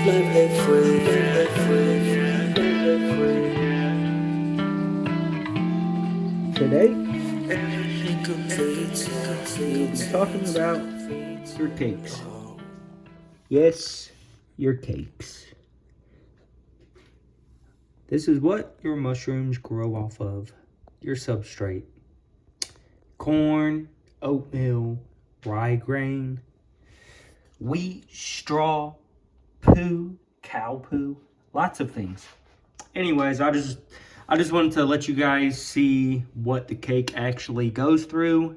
live free, live free, live free. Today, Everything complete, we'll be talking about your cakes. Yes, your cakes. This is what your mushrooms grow off of. Your substrate. Corn, oatmeal, rye grain, wheat, straw, poo, cow poo, lots of things. Anyways, I just wanted to let you guys see what the cake actually goes through,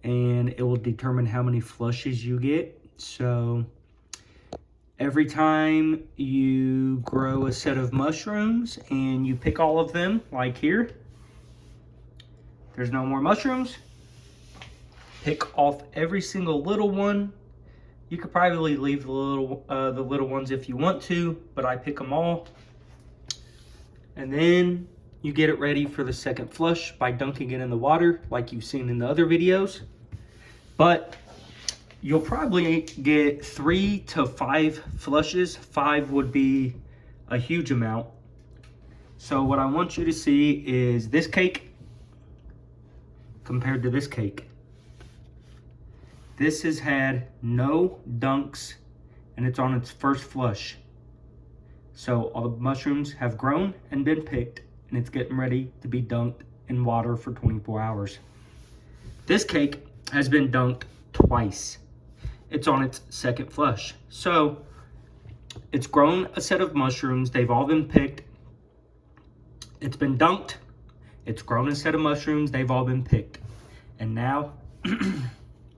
and it will determine how many flushes you get. So every time you grow a set of mushrooms and you pick all of them, like here, there's no more mushrooms. Pick off every single little one. You could probably leave the little ones if you want to, but I pick them all. And then you get it ready for the second flush by dunking it in the water like you've seen in the other videos. But you'll probably get 3 to 5 flushes. 5 would be a huge amount. So what I want you to see is this cake compared to this cake. This has had no dunks and it's on its first flush. So all the mushrooms have grown and been picked, and it's getting ready to be dunked in water for 24 hours. This cake has been dunked twice. It's on its second flush. So it's grown a set of mushrooms. They've all been picked. It's been dunked. It's grown a set of mushrooms. They've all been picked. And now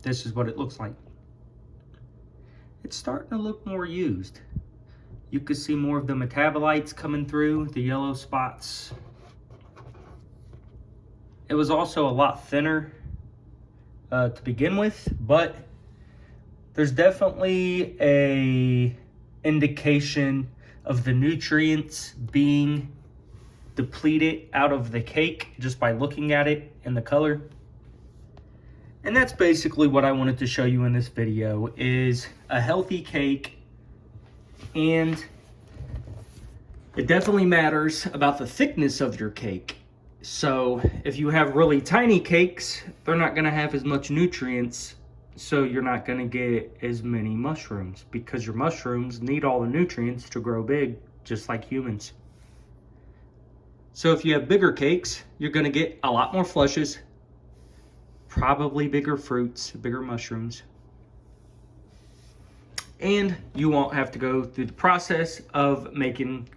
this is what it looks like. It's starting to look more used. You can see more of the metabolites coming through, the yellow spots. It was also a lot thinner to begin with, but there's definitely a indication of the nutrients being depleted out of the cake just by looking at it and the color. And that's basically what I wanted to show you in this video, is a healthy cake. And it definitely matters about the thickness of your cake. So if you have really tiny cakes, they're not going to have as much nutrients, so you're not going to get as many mushrooms, because your mushrooms need all the nutrients to grow big, just like humans. So if you have bigger cakes, you're going to get a lot more flushes, probably bigger fruits, bigger mushrooms. And you won't have to go through the process of making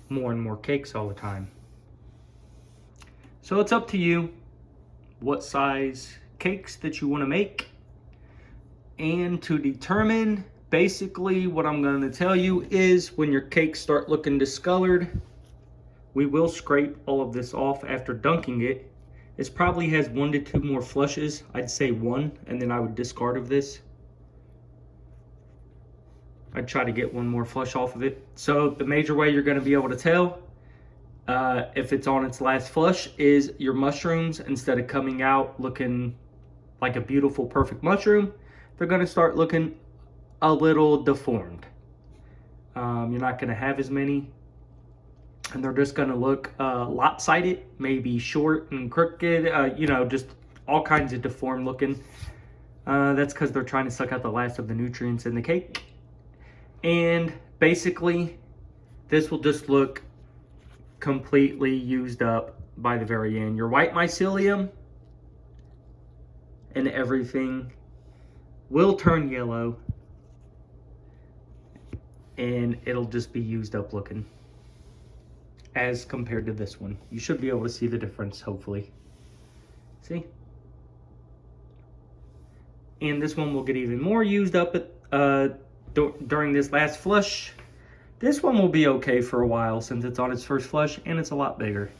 more and more cakes all the time. So it's up to you what size cakes that you want to make. And to determine, basically what I'm going to tell you is, when your cakes start looking discolored, we will scrape all of this off after dunking it. This probably has 1 to 2 more flushes. I'd say 1, and then I would discard of this. I'd try to get 1 more flush off of it. So the major way you're going to be able to tell if it's on its last flush is your mushrooms, instead of coming out looking like a beautiful, perfect mushroom, they're going to start looking a little deformed. You're not going to have as many, and they're just going to look lopsided, maybe short and crooked, just all kinds of deformed looking. That's because they're trying to suck out the last of the nutrients in the cake. And basically, this will just look completely used up by the very end. Your white mycelium and everything will turn yellow, and it'll just be used up looking as compared to this one. You should be able to see the difference, hopefully. See? And this one will get even more used up during this last flush. This one will be okay for a while since it's on its first flush and it's a lot bigger.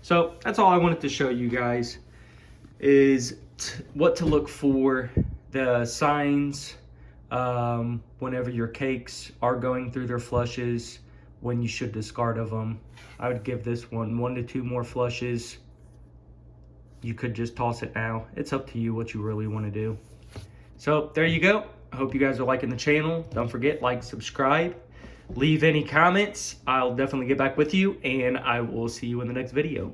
So that's all I wanted to show you guys, is what to look for, the signs whenever your cakes are going through their flushes, when you should discard of them. I would give this one 1 to 2 more flushes. You could just toss it now. It's up to you what you really want to do. So there you go. I hope you guys are liking the channel. Don't forget, like, subscribe, leave any comments. I'll definitely get back with you, and I will see you in the next video.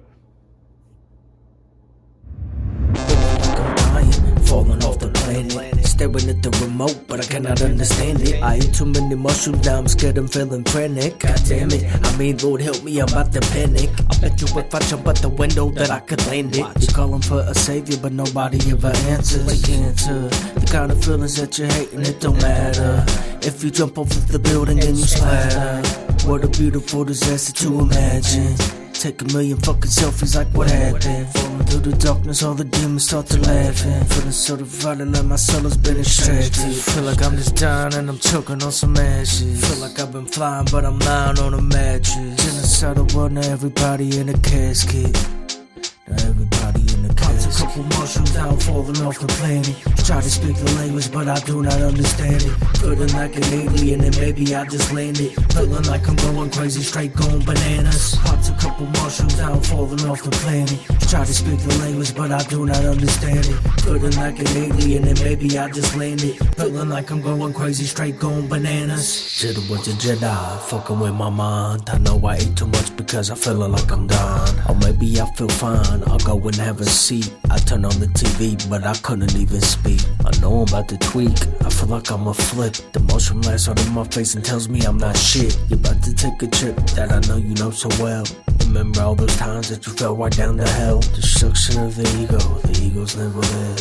Falling off the planet, staring at the remote, but I cannot understand it. I ate too many mushrooms, now I'm scared, I'm feeling frantic. God damn it, I mean, Lord help me, I'm about to panic. I bet you if I jump out the window that I could land it. You're calling for a savior, but nobody ever answers. Like answer the kind of feelings that you're hating, it don't matter. If you jump off of the building and you splatter, what a beautiful disaster to imagine. Take a million fucking selfies like what happened. Falling through the darkness, all the demons start to laughing. Feeling sort of violent like my soul has been extracted. Feel like I'm just dying and I'm choking on some ashes. Feel like I've been flying but I'm lying on a mattress. Genocidal world, now everybody in a casket. Now everybody in the casket. A couple mushrooms down, falling off the planet. Try to speak the language but I do not understand it. Feeling like an alien and maybe I just landed. Feeling like I'm going crazy, straight going bananas. Popped a couple mushrooms down, falling off the planet. Try to speak the language but I do not understand it. Feeling like an alien and maybe I just landed. Feeling like I'm going crazy, straight going bananas. Jedi was a Jedi, fucking with my mind. I know I ate too much because I feeling like I'm dying. Or maybe I feel fine, I'll go and have a seat. I turn on the TV but I couldn't even speak. I know I'm about to tweak, I feel like I'ma flip. The mushroom lasts out in my face and tells me I'm not shit. You're about to take a trip that I know you know so well. Remember all those times that you fell right down to hell. Destruction of the ego's never there.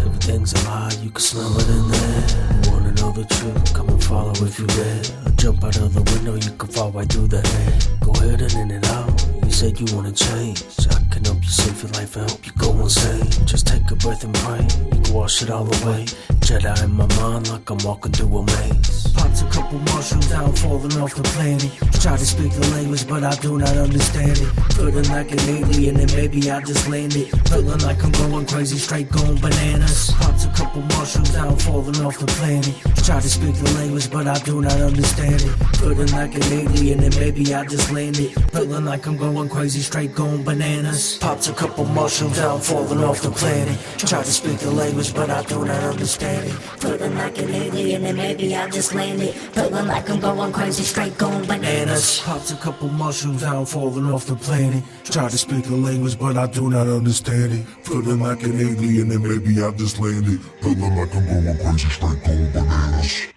Everything's a lie, you can smell it in there. You wanna know the truth, come and follow if you dare. I jump out of the window, you can fall right through the air. Go ahead and in it out, you said you wanna change. I can help you save your life and help you go insane. Just take a breath and pray, you can wash it all away. Jedi in my mind like I'm walking through a maze. Popped a couple mushrooms down, falling off the planet. Try to speak the language but I do not understand it. Feeling like an alien and maybe I just landed. Feeling like I'm going crazy, straight going bananas. Popped a couple mushrooms down, falling off the planet. Try to speak the language but I do not understand it. Feeling like an alien and maybe I just landed. Feeling like I'm going crazy, straight going bananas. Popped a couple mushrooms down, falling off the planet. Try to speak the language but I do not understand it. Feeling like an alien and maybe I just landed. Feeling like I'm going crazy, straight going bananas. Popped a couple mushrooms down, falling off the planet. Try to speak a language, but I do not understand it. Feeling like an alien and maybe I just landed. Feeling like I'm going crazy, straight going bananas.